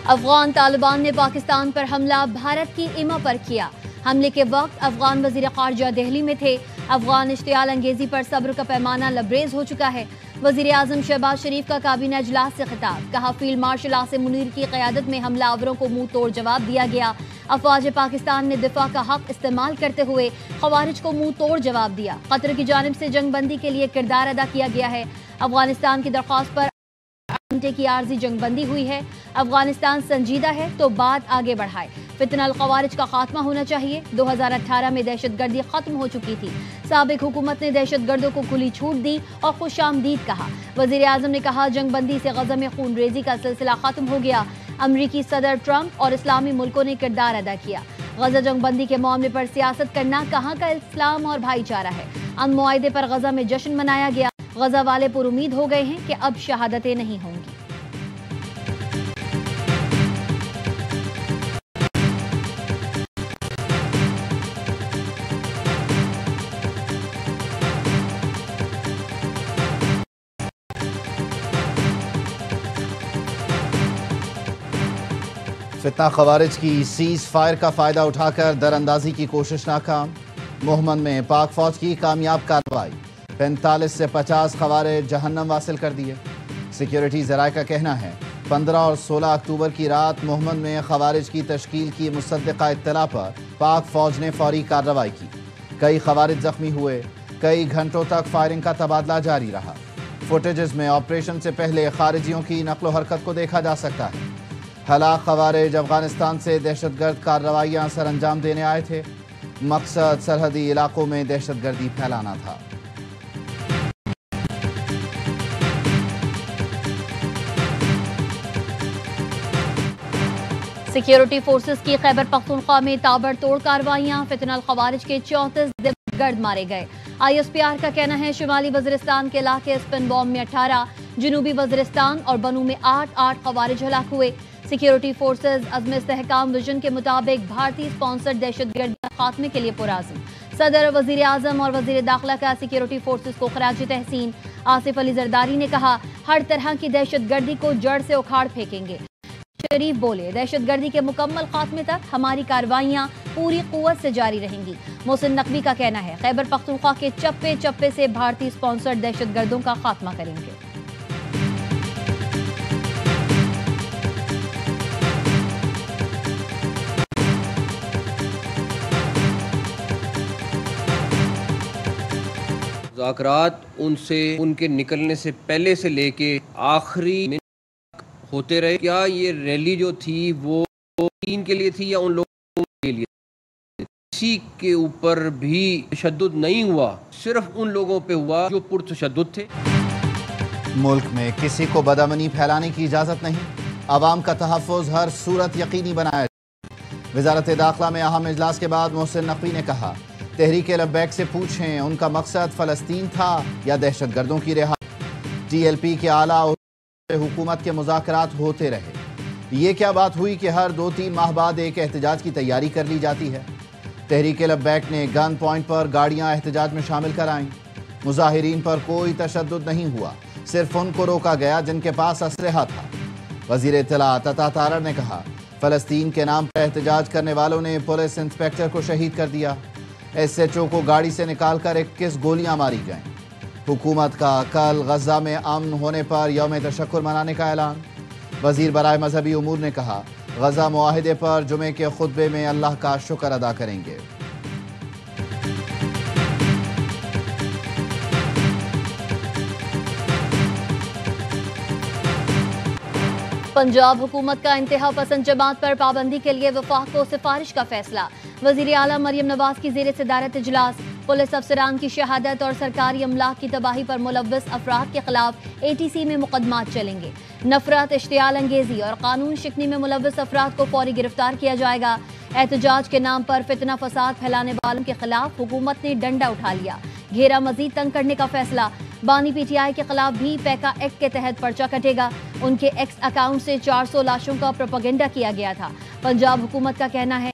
افغان طالبان نے پاکستان پر حملہ بھارت کی ایما پر کیا۔ حملے کے وقت افغان وزیر خارجہ دہلی میں تھے۔ افغان اشتعال انگیزی پر صبر کا پیمانہ لبریز ہو چکا ہے۔ وزیر اعظم شہباز شریف کا کابینہ اجلاس سے خطاب، کہا فیلڈ مارشل عاصم منیر کی قیادت میں حملہ آوروں کو منہ توڑ جواب دیا گیا۔ افواج پاکستان نے دفاع کا حق استعمال کرتے ہوئے خوارج کو منہ توڑ جواب دیا۔ قطر کی جانب سے جنگ بندی کے لیے کردار ادا کیا گیا ہے۔ افغانستان کی درخواست پر گھنٹے کی عارضی جنگ بندی ہوئی ہے۔ افغانستان سنجیدہ ہے تو بات آگے بڑھائے۔ فتنہ الخوارج کا خاتمہ ہونا چاہیے۔ 2018 میں دہشت گردی ختم ہو چکی تھی۔ سابق حکومت نے دہشت گردوں کو کھلی چھوٹ دی اور خوش آمدید کہا۔ وزیر اعظم نے کہا جنگ بندی سے غزہ میں خون ریزی کا سلسلہ ختم ہو گیا۔ امریکی صدر ٹرمپ اور اسلامی ملکوں نے کردار ادا کیا۔ غزہ جنگ بندی کے معاملے پر سیاست کرنا کہاں کا اسلام اور بھائی چارہ ہے۔ امن معاہدے پر غزہ میں جشن منایا گیا۔ غزہ والے پر امید ہو گئے ہیں کہ اب شہادتیں نہیں ہوں گی۔ فتنہ خوارج کی سیز فائر کا فائدہ اٹھا کر در اندازی کی کوشش ناکام۔ مہمن میں پاک فوج کی کامیاب کارروائی، 45 سے 50 خوارج جہنم واصل کر دیے۔ سیکیورٹی ذرائع کا کہنا ہے 15 اور 16 اکتوبر کی رات مہمن میں خوارج کی تشکیل کی مصدقہ اطلاع پر پاک فوج نے فوری کارروائی کی۔ کئی خوارج زخمی ہوئے۔ کئی گھنٹوں تک فائرنگ کا تبادلہ جاری رہا۔ فوٹیجز میں آپریشن سے پہلے خارجیوں کی نقل و حرکت کو دیکھا جا سکتا ہے۔ ہلاک خوارج افغانستان سے دہشت گرد کارروائیاں سر انجام دینے آئے تھے۔ مقصد سرحدی علاقوں میں دہشت گردی پھیلانا تھا۔ سیکیورٹی فورسز کی خیبر پختونخوا میں تابڑ توڑ کارروائیاں، فتنہ الخوارج کے 34 دہشت گرد مارے گئے۔ آئی ایس پی آر کا کہنا ہے شمالی وزیرستان کے علاقے اسپن بوم میں 18، جنوبی وزیرستان اور بنو میں 8 خوارج ہلاک ہوئے۔ سیکیورٹی فورسز عزم استحکام ویژن کے مطابق بھارتی اسپانسر دہشت گردی کے خاتمے کے لیے پرعزم۔ صدر، وزیر اعظم اور وزیر داخلہ کا سیکیورٹی فورسز کو خراج تحسین۔ آصف علی زرداری نے کہا ہر طرح کی دہشت گردی کو جڑ سے اکھاڑ پھینکیں گے۔ شریف بولے دہشت گردی کے مکمل خاتمے تک ہماری کارروائیاں پوری قوت سے جاری رہیں گی۔ محسن نقوی کا کہنا ہے خیبر پختونخوا کے چپے چپے سے بھارتی اسپانسر دہشت گردوں کا خاتمہ کریں گے۔ مذاکرات ان کے نکلنے سے پہلے سے لے کے آخری ہوتے رہے۔ کیا یہ ریلی جو تھی وہ چین کے لیے تھی یا ان لوگوں کے لیے؟ کسی کے اوپر بھی تشدد نہیں ہوا، صرف ان لوگوں پہ ہوا جو پرتشدد تھے۔ ملک میں کسی کو بدامنی پھیلانے کی اجازت نہیں، عوام کا تحفظ ہر صورت یقینی بنایا جائے۔ وزارت داخلہ میں اہم اجلاس کے بعد محسن نقوی نے کہا تحریک لبیک سے پوچھیں ان کا مقصد فلسطین تھا یا دہشت گردوں کی رہائی۔ ٹی ایل پی کے اعلیٰ حکومت کے مذاکرات ہوتے رہے۔ یہ کیا بات ہوئی کہ ہر 2-3 ماہ بعد ایک احتجاج کی تیاری کر لی جاتی ہے؟ تحریک لبیک نے گن پوائنٹ پر گاڑیاں احتجاج میں شامل کرائیں۔ مظاہرین پر کوئی تشدد نہیں ہوا، صرف ان کو روکا گیا جن کے پاس اسلحہ تھا۔ وزیر اطلاعات عطا تارڑ نے کہا فلسطین کے نام پر احتجاج کرنے والوں نے پولیس انسپیکٹر کو شہید کر دیا۔ ایس ایچ او کو گاڑی سے نکال کر 21 گولیاں ماری گئیں۔ حکومت کا کل غزہ میں امن ہونے پر یوم تشکر منانے کا اعلان۔ وزیر برائے مذہبی امور نے کہا غزہ معاہدے پر جمعے کے خطبے میں اللہ کا شکر ادا کریں گے۔ پنجاب حکومت کا انتہا پسند جماعت پر پابندی کے لیے وفاق کو سفارش کا فیصلہ۔ وزیر اعلیٰ مریم نواز کی زیر صدارت اجلاس۔ پولیس افسران کی شہادت اور سرکاری املاک کی تباہی پر ملوث افراد کے خلاف اے ٹی سی میں مقدمات چلیں گے۔ نفرت، اشتعال انگیزی اور قانون شکنی میں ملوث افراد کو فوری گرفتار کیا جائے گا۔ احتجاج کے نام پر فتنہ فساد پھیلانے والوں کے خلاف حکومت نے ڈنڈا اٹھا لیا۔ گھیرا مزید تنگ کرنے کا فیصلہ۔ بانی پی ٹی آئی کے خلاف بھی پیکا ایکٹ کے تحت پرچہ کٹے گا۔ ان کے ایکس اکاؤنٹ سے 400 لاشوں کا پروپیگنڈا کیا گیا تھا۔ پنجاب حکومت کا کہنا ہے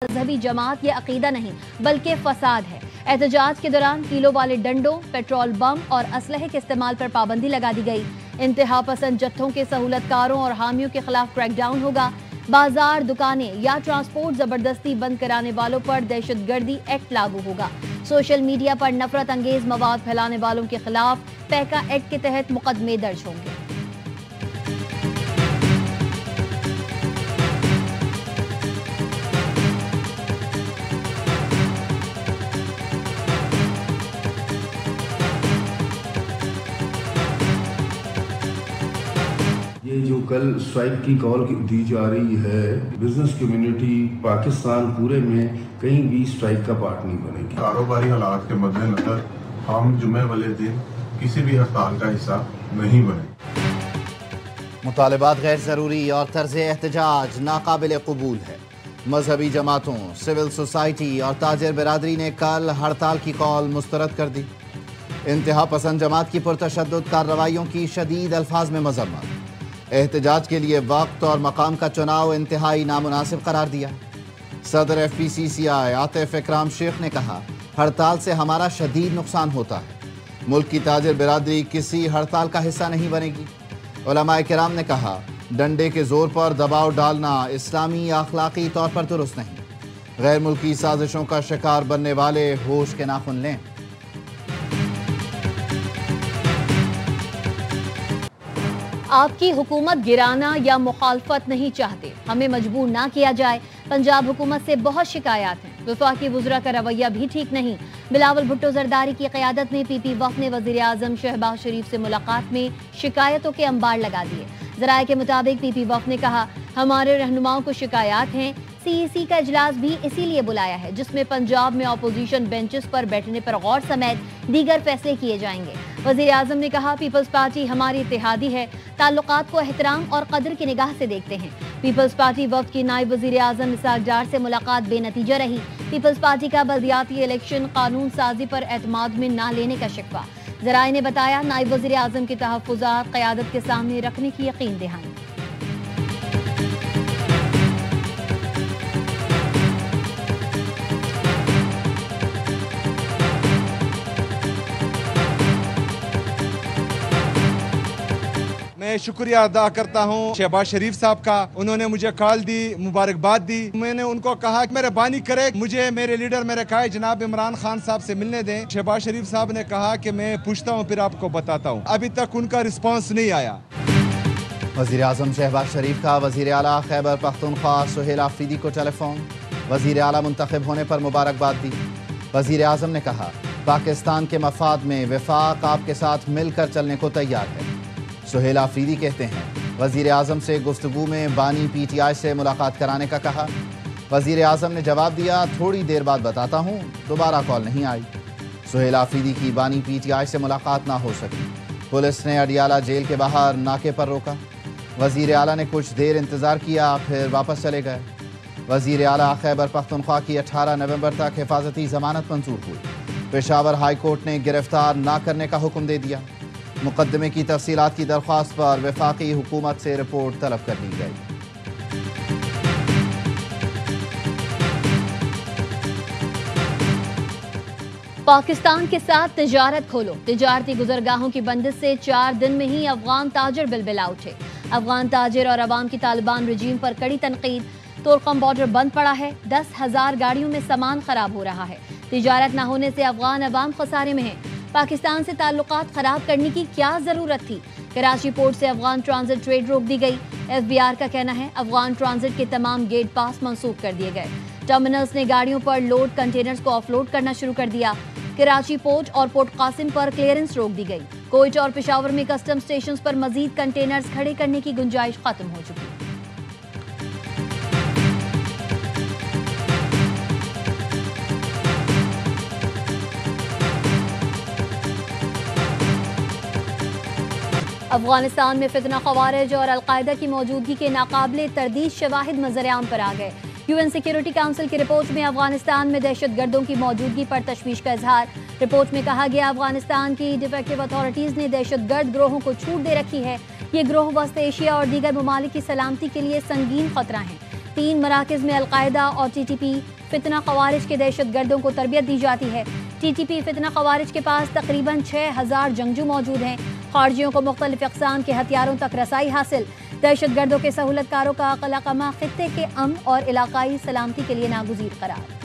مذہبی جماعت یہ عقیدہ نہیں بلکہ فساد ہے۔ احتجاج کے دوران کیلوں والے ڈنڈوں، پیٹرول بم اور اسلحے کے استعمال پر پابندی لگا دی گئی۔ انتہا پسند جتھوں کے سہولتکاروں اور حامیوں کے خلاف کریک ڈاؤن ہوگا۔ بازار، دکانیں یا ٹرانسپورٹ زبردستی بند کرانے والوں پر دہشت گردی ایکٹ لاگو ہوگا۔ سوشل میڈیا پر نفرت انگیز مواد پھیلانے والوں کے خلاف پیکا ایکٹ کے تحت مقدمے درج ہوں گے۔ یہ جو کل اسٹرائک کی کال دی جا رہی ہے، بزنس کمیونٹی پاکستان پورے میں کہیں بھی اسٹرائک کا پارٹ نہیں بنے گی۔ کاروباری حالات کے مد نظر ہم جمعے والے دن کسی بھی ہڑتال کا حصہ نہیں بنے۔ مطالبات غیر ضروری اور طرز احتجاج ناقابل قبول ہے۔ مذہبی جماعتوں، سول سوسائٹی اور تاجر برادری نے کل ہڑتال کی کال مسترد کر دی۔ انتہا پسند جماعت کی پرتشدد کارروائیوں کی شدید الفاظ میں مذمت۔ احتجاج کے لیے وقت اور مقام کا چناؤ انتہائی نامناسب قرار دیا۔ صدر ایف پی سی سی آئی عاطف اکرام شیخ نے کہا، ہڑتال سے ہمارا شدید نقصان ہوتا ہے۔ ملک کی تاجر برادری کسی ہڑتال کا حصہ نہیں بنے گی۔ علماء کرام نے کہا، ڈنڈے کے زور پر دباؤ ڈالنا اسلامی یا اخلاقی طور پر درست نہیں۔ غیر ملکی سازشوں کا شکار بننے والے ہوش کے ناخن لیں۔ آپ کی حکومت گرانا یا مخالفت نہیں چاہتے، ہمیں مجبور نہ کیا جائے۔ پنجاب حکومت سے بہت شکایات ہیں، وفاقی وزراء کا رویہ بھی ٹھیک نہیں۔ بلاول بھٹو زرداری کی قیادت میں پی پی وفد نے وزیر اعظم شہباز شریف سے ملاقات میں شکایتوں کے انبار لگا دیے۔ ذرائع کے مطابق پی پی وفد نے کہا، ہمارے رہنماؤں کو شکایات ہیں۔ سی ای سی کا اجلاس بھی اسی لیے بلایا ہے، جس میں پنجاب میں اپوزیشن بینچز پر بیٹھنے پر غور سمیت دیگر فیصلے کیے جائیں گے۔ وزیر اعظم نے کہا، پیپلز پارٹی ہماری اتحادی ہے، تعلقات کو احترام اور قدر کی نگاہ سے دیکھتے ہیں۔ پیپلز پارٹی وفد کی نائب وزیر اعظم اسحاق ڈار سے ملاقات بے نتیجہ رہی۔ پیپلز پارٹی کا بلدیاتی الیکشن قانون سازی پر اعتماد میں نہ لینے کا شکوہ۔ ذرائع نے بتایا، نائب وزیر اعظم کے تحفظات قیادت کے سامنے رکھنے کی یقین دہانی۔ میں شکریہ ادا کرتا ہوں شہباز شریف صاحب کا، انہوں نے مجھے کال دی، مبارکباد دی۔ میں نے ان کو کہا کہ مہربانی کرے مجھے میرے لیڈر میرے قائد جناب عمران خان صاحب سے ملنے دیں۔ شہباز شریف صاحب نے کہا کہ میں پوچھتا ہوں پھر آپ کو بتاتا ہوں۔ ابھی تک ان کا رسپانس نہیں آیا۔ وزیر اعظم شہباز شریف کا وزیر اعلیٰ خیبر پختونخوا سہیل آفریدی کو ٹیلی فون، وزیر اعلیٰ منتخب ہونے پر مبارکباد دی۔ وزیر اعظم نے کہا، پاکستان کے مفاد میں وفاق آپ کے ساتھ مل کر چلنے کو تیار ہے۔ سہیل آفریدی کہتے ہیں، وزیر اعظم سے گفتگو میں بانی پی ٹی آئی سے ملاقات کرانے کا کہا۔ وزیر اعظم نے جواب دیا، تھوڑی دیر بعد بتاتا ہوں، دوبارہ کال نہیں آئی۔ سہیل آفریدی کی بانی پی ٹی آئی سے ملاقات نہ ہو سکی۔ پولیس نے اڈیالہ جیل کے باہر ناکے پر روکا۔ وزیر اعلیٰ نے کچھ دیر انتظار کیا، پھر واپس چلے گئے۔ وزیر اعلیٰ خیبر پختونخوا کی 18 نومبر تک حفاظتی ضمانت منظور ہوئی۔ پشاور ہائی کورٹ نے گرفتار نہ کرنے کا حکم دے دیا۔ مقدمے کی تفصیلات کی درخواست پر وفاقی حکومت سے رپورٹ طلب کر لی گئی۔ پاکستان کے ساتھ تجارت کھولو، تجارتی گزرگاہوں کی بندش سے 4 دن میں ہی افغان تاجر بلبلا اٹھے۔ افغان تاجر اور عوام کی طالبان رجیم پر کڑی تنقید۔ تورخم بارڈر بند پڑا ہے، 10,000 گاڑیوں میں سامان خراب ہو رہا ہے۔ تجارت نہ ہونے سے افغان عوام خسارے میں ہیں۔ پاکستان سے تعلقات خراب کرنے کی کیا ضرورت تھی؟ کراچی پورٹ سے افغان ٹرانزٹ ٹریڈ روک دی گئی۔ ایف بی آر کا کہنا ہے، افغان ٹرانزٹ کے تمام گیٹ پاس منسوخ کر دیے گئے۔ ٹرمینلز نے گاڑیوں پر لوڈ کنٹینرز کو آف لوڈ کرنا شروع کر دیا۔ کراچی پورٹ اور پورٹ قاسم پر کلیئرنس روک دی گئی۔ کوئٹہ اور پشاور میں کسٹم سٹیشنز پر مزید کنٹینرز کھڑے کرنے کی گنجائش ختم ہو چکی۔ افغانستان میں فتنہ خوارج اور القاعدہ کی موجودگی کے ناقابل تردید شواہد منظر عام پر آ گئے۔ یو این سیکیورٹی کونسل کی رپورٹ میں افغانستان میں دہشت گردوں کی موجودگی پر تشویش کا اظہار۔ رپورٹ میں کہا گیا، افغانستان کی ڈیفیکٹو اتھارٹیز نے دہشت گرد گروہوں کو چھوٹ دے رکھی ہے۔ یہ گروہ وسط ایشیا اور دیگر ممالک کی سلامتی کے لیے سنگین خطرہ ہیں۔ 3 مراکز میں القاعدہ اور ٹی ٹی پی فتنہ خوارج کے دہشت گردوں کو تربیت دی جاتی ہے۔ ٹی ٹی پی فتنہ خوارج کے پاس تقریباً 6,000 جنگجو موجود ہیں۔ خارجیوں کو مختلف اقسام کے ہتھیاروں تک رسائی حاصل، دہشت گردوں کے سہولت کاروں کا قلعہ قمع خطے کے امن اور علاقائی سلامتی کے لیے ناگزیر قرار۔